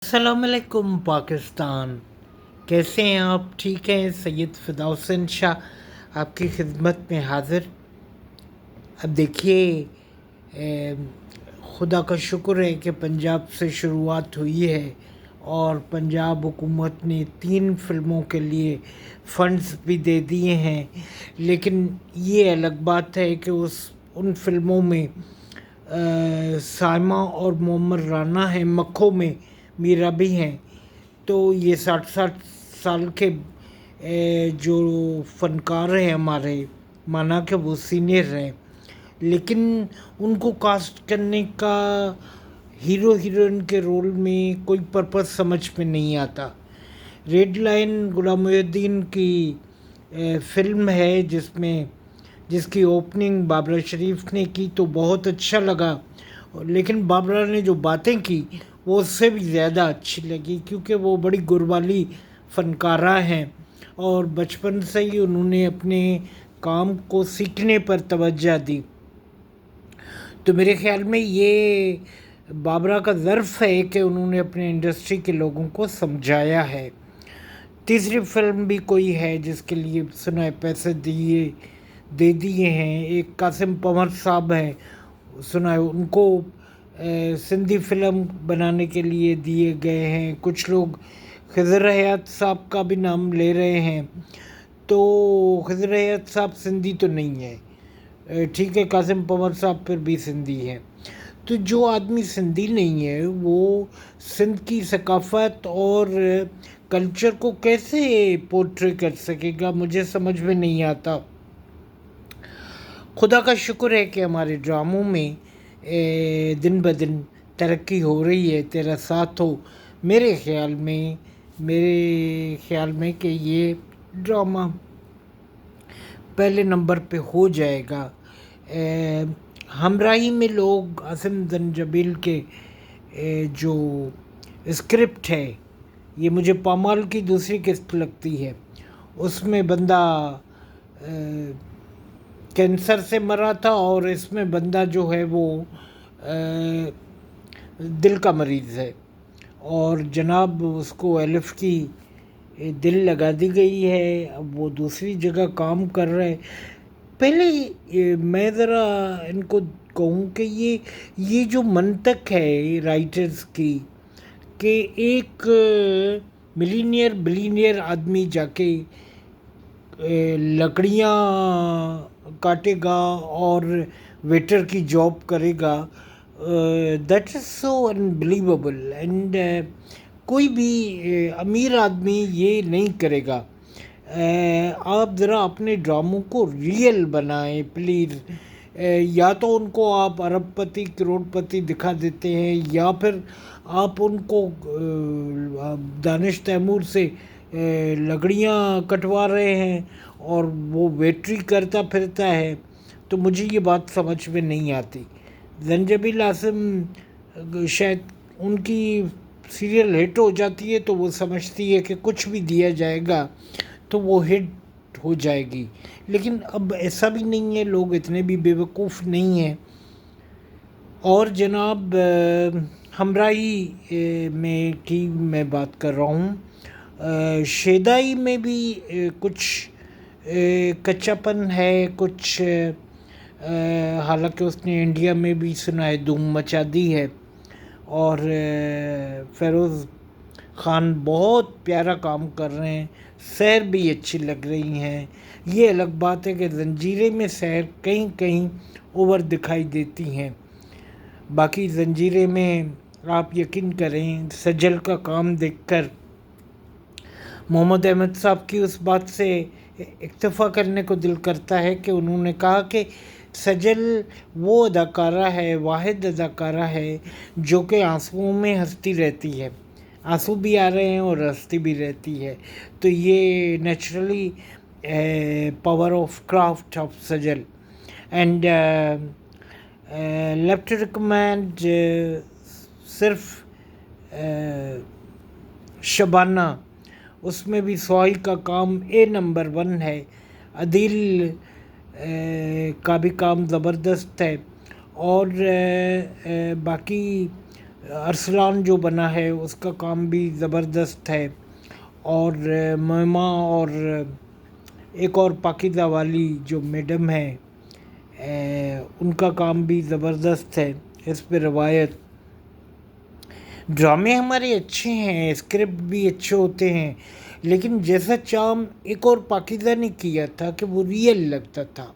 السلام علیکم پاکستان، کیسے ہیں آپ؟ ٹھیک ہیں؟ سید فدا حسین شاہ آپ کی خدمت میں حاضر۔ اب دیکھیے، خدا کا شکر ہے کہ پنجاب سے شروعات ہوئی ہے اور پنجاب حکومت نے 3 فلموں کے لیے فنڈز بھی دے دیے ہیں، لیکن یہ الگ بات ہے کہ ان فلموں میں سائمہ اور محمد رانا ہیں، مکھوں میں میرا بھی ہیں، تو یہ 60 سال کے جو فنکار ہیں ہمارے، مانا کہ وہ سینئر ہیں، لیکن ان کو کاسٹ کرنے کا ہیرو ہیروئن کے رول میں کوئی پرپس سمجھ میں نہیں آتا۔ ریڈ لائن غلام محی الدین کی فلم ہے جس کی اوپننگ بابرا شریف نے کی تو بہت اچھا لگا، لیکن بابرا نے جو باتیں کی وہ اس سے بھی زیادہ اچھی لگی، کیونکہ وہ بڑی گروالی فنکارہ ہیں اور بچپن سے ہی انہوں نے اپنے کام کو سیکھنے پر توجہ دی۔ تو میرے خیال میں یہ بابرا کا ظرف ہے کہ انہوں نے اپنے انڈسٹری کے لوگوں کو سمجھایا ہے۔ تیسری فلم بھی کوئی ہے جس کے لیے سنا پیسے دے دیے ہیں، ایک قاسم پنور صاحب ہیں، سنا ہے ان کو سندھی فلم بنانے کے لیے دیے گئے ہیں۔ کچھ لوگ خضر حیات صاحب کا بھی نام لے رہے ہیں، تو خضر حیات صاحب سندھی تو نہیں ہے، ٹھیک ہے، قاسم پنور صاحب پھر بھی سندھی ہے، تو جو آدمی سندھی نہیں ہے وہ سندھ کی ثقافت اور کلچر کو کیسے پورٹری کر سکے گا؟ مجھے سمجھ میں نہیں آتا۔ خدا کا شکر ہے کہ ہمارے ڈراموں میں دن بدن ترقی ہو رہی ہے، تیرا ساتھ ہو، میرے خیال میں کہ یہ ڈرامہ پہلے نمبر پہ ہو جائے گا۔ ہمراہی میں لوگ عاصم زنجبیل کے جو اسکرپٹ ہے، یہ مجھے پامال کی دوسری قسط لگتی ہے، اس میں بندہ کینسر سے مرا تھا اور اس میں بندہ جو ہے وہ دل کا مریض ہے، اور جناب اس کو الف کی دل لگا دی گئی ہے، اب وہ دوسری جگہ کام کر رہے۔ پہلے میں ذرا ان کو کہوں کہ یہ جو منطق ہے رائٹرز کی کہ ایک بلینئر آدمی جا کے لکڑیاں کاٹے گا اور ویٹر کی جاب کرے گا، that is so unbelievable, and کوئی بھی امیر آدمی یہ نہیں کرے گا۔ آپ ذرا اپنے ڈراموں کو ریئل بنائیں پلیز، یا تو ان کو آپ ارب پتی کروڑ پتی دکھا دیتے ہیں، یا پھر آپ ان کو دانش تیمور سے لکڑیاں کٹوا رہے ہیں اور وہ ویٹری کرتا پھرتا ہے، تو مجھے یہ بات سمجھ میں نہیں آتی۔ زنجبیل عاصم شاید ان کی سیریل ہٹ ہو جاتی ہے تو وہ سمجھتی ہے کہ کچھ بھی دیا جائے گا تو وہ ہٹ ہو جائے گی، لیکن اب ایسا بھی نہیں ہے، لوگ اتنے بھی بے وقوف نہیں ہیں۔ اور جناب ہمراہی میں بات کر رہا ہوں، شیدائی میں بھی کچھ کچا پن ہے، کچھ حالانکہ اس نے انڈیا میں بھی سنا ہے دھوم مچا دی ہے، اور فیروز خان بہت پیارا کام کر رہے ہیں، سیر بھی اچھی لگ رہی ہیں۔ یہ الگ بات ہے کہ زنجیریں میں سیر کہیں کہیں اوور دکھائی دیتی ہیں، باقی زنجیریں میں آپ یقین کریں سجل کا کام دیکھ کر محمد احمد صاحب کی اس بات سے اکتفا کرنے کو دل کرتا ہے کہ انہوں نے کہا کہ سجل وہ اداکارہ ہے، واحد اداکارہ ہے جو کہ آنسوؤں میں ہنستی رہتی ہے، آنسو بھی آ رہے ہیں اور ہنستی بھی رہتی ہے، تو یہ naturally power of craft of Sajal. And left recommend صرف شبانہ، اس میں بھی سوائی کا کام نمبر 1 ہے، عدیل کا بھی کام زبردست ہے، اور باقی ارسلان جو بنا ہے اس کا کام بھی زبردست ہے، اور مما اور ایک اور پاکیزہ والی جو میڈم ہے ان کا کام بھی زبردست ہے اس پہ روایت۔ ڈرامے ہمارے اچھے ہیں، اسکرپٹ بھی اچھے ہوتے ہیں، لیکن جیسا چام ایک اور پاکیزہ نے کیا تھا کہ وہ ریئل لگتا تھا۔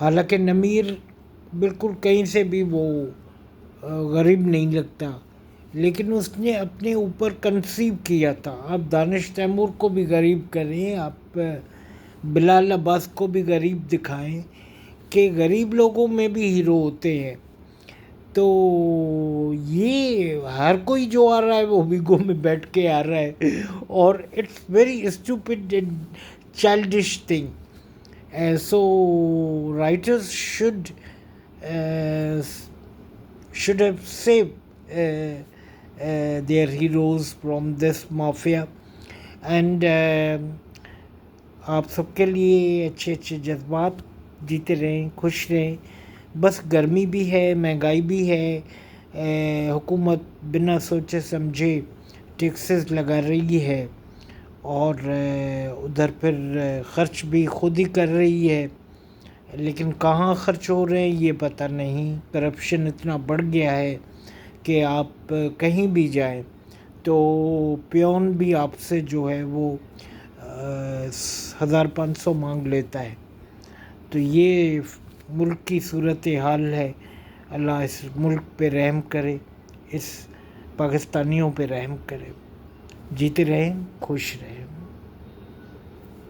حالانکہ نمیر بالکل کہیں سے بھی وہ غریب نہیں لگتا، لیکن اس نے اپنے اوپر کنسیو کیا تھا۔ آپ دانش تیمور کو بھی غریب کریں، آپ بلال عباس کو بھی غریب دکھائیں، کہ غریب لوگوں میں بھی ہیرو ہوتے ہیں۔ تو یہ ہر کوئی جو آ رہا ہے وہ بیگو میں بیٹھ کے آ رہا ہے، اور it's very stupid and childish thing. So writers should have saved their heroes from this mafia. And آپ سب کے لیے اچھے اچھے جذبات، جیتے رہیں، خوش رہیں۔ بس گرمی بھی ہے، مہنگائی بھی ہے، حکومت بنا سوچے سمجھے ٹیکسز لگا رہی ہے، اور ادھر پھر خرچ بھی خود ہی کر رہی ہے، لیکن کہاں خرچ ہو رہے ہیں یہ پتہ نہیں۔ کرپشن اتنا بڑھ گیا ہے کہ آپ کہیں بھی جائیں تو پیون بھی آپ سے جو ہے وہ 1500 مانگ لیتا ہے۔ تو یہ ملک کی صورت حال ہے۔ اللہ اس ملک پہ رحم کرے، اس پاکستانیوں پہ رحم کرے۔ جیتے رہیں، خوش رہیں۔